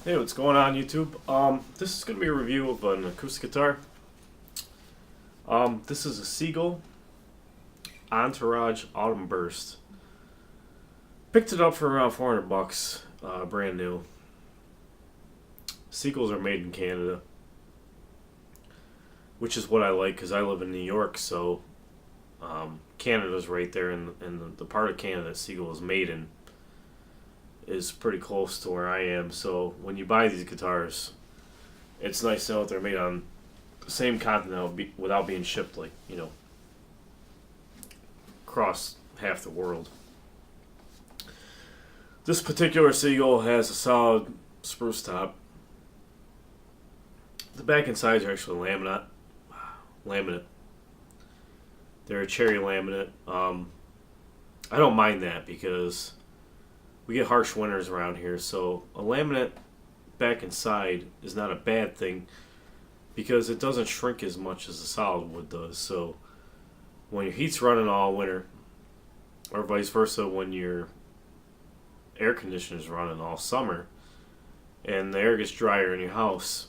Hey, what's going on, YouTube? This is going to be a review of an acoustic guitar. This is a Seagull Entourage Autumn Burst. Picked it up for around 400 bucks, brand new. Seagulls are made in Canada, which is what I like because I live in New York, so Canada's right there, and the part of Canada that Seagull is made in is pretty close to where I am. So when you buy these guitars, it's nice to know that they're made on the same continent without being shipped across half the world. This particular Seagull has a solid spruce top. The back and sides are actually laminate. They're a cherry laminate. I don't mind that because we get harsh winters around here, so a laminate back and side is not a bad thing because it doesn't shrink as much as a solid wood does. So when your heat's running all winter, or vice versa, when your air conditioner is running all summer and the air gets drier in your house,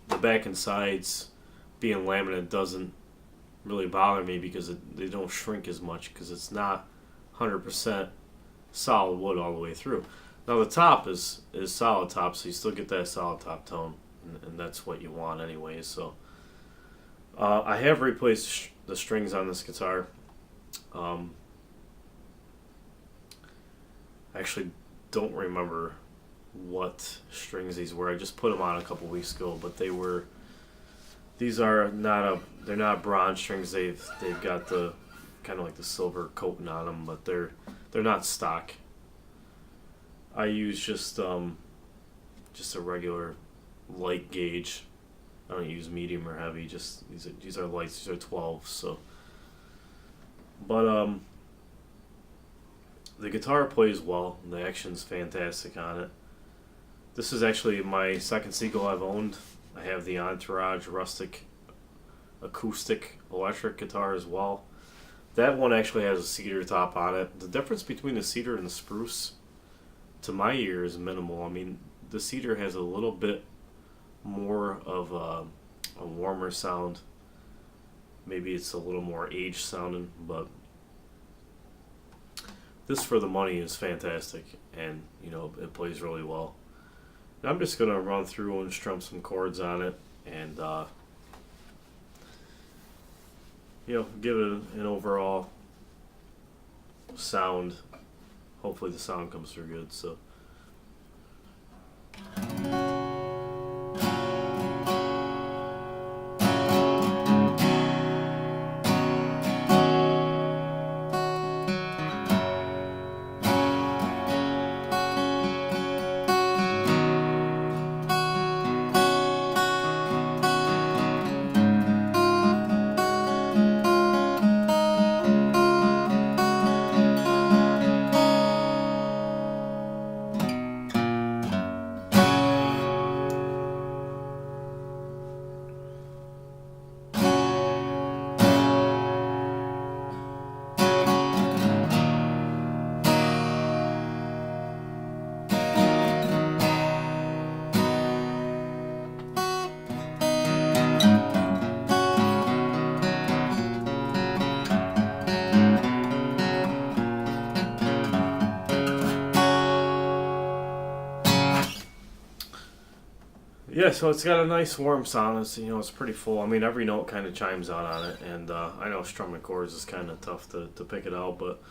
the back and sides being laminate doesn't really bother me because they don't shrink as much because it's not 100% solid wood all the way through. Now the top is solid top, so you still get that solid top tone, and that's what you want anyways. So I have replaced the strings on this guitar. I actually don't remember what strings these were. I just put them on a couple weeks ago, but these are they're not bronze strings. They've got the kind of like the silver coating on them, but they're not stock. I use just a regular light gauge. I don't use medium or heavy. Just these are lights. These are 12. So, but the guitar plays well. The action's fantastic on it. This is actually my second Seagull I've owned. I have the Entourage Rustic Acoustic Electric guitar as well. That one actually has a cedar top on it. The difference between the cedar and the spruce, to my ear, is minimal. I mean, the cedar has a little bit more of a warmer sound. Maybe it's a little more aged sounding, but this for the money is fantastic, and it plays really well. Now I'm just gonna run through and strum some chords on it, and give it an overall sound. Hopefully the sound comes through good. So. Yeah, so it's got a nice warm sound. It's pretty full. I mean, every note kind of chimes out on it, and I know strumming chords is kind of tough to pick it out, but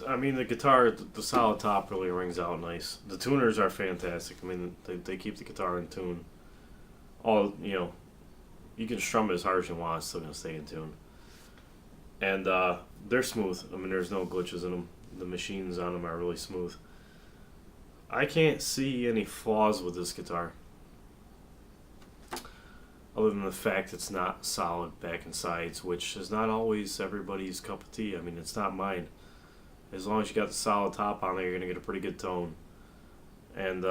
I mean, the guitar, the solid top really rings out nice. The tuners are fantastic. I mean, they keep the guitar in tune. You can strum it as hard as you want, it's still going to stay in tune. And they're smooth. I mean, there's no glitches in them. The machines on them are really smooth. I can't see any flaws with this guitar. other than the fact it's not solid back and sides, which is not always everybody's cup of tea. I mean, it's not mine. As long as you got the solid top on there, you're going to get a pretty good tone. And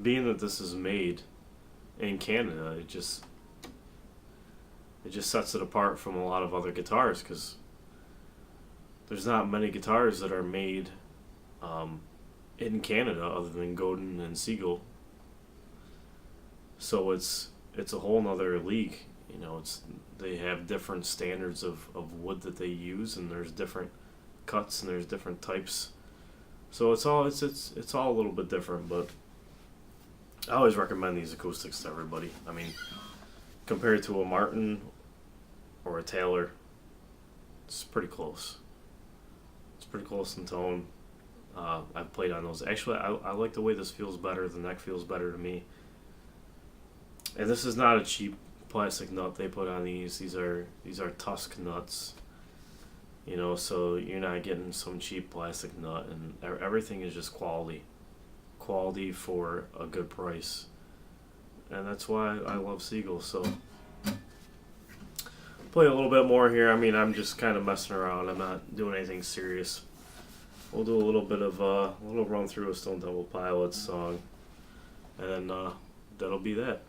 being that this is made in Canada, it just sets it apart from a lot of other guitars, because there's not many guitars that are made in Canada other than Godin and Seagull. So it's a whole nother league. You know, they have different standards of wood that they use, and there's different cuts and there's different types. So it's all a little bit different, but I always recommend these acoustics to everybody. I mean, compared to a Martin or a Taylor, it's pretty close. It's pretty close in tone. I've played on those. Actually, I like the way this feels better. The neck feels better to me. And this is not a cheap plastic nut they put on these. These are Tusk nuts. You know, so you're not getting some cheap plastic nut, and everything is just quality for a good price. And that's why I love Seagull. So play a little bit more here. I mean, I'm just kind of messing around. I'm not doing anything serious. We'll do a little bit of a little run through a Stone Temple Pilots song, and then that'll be that.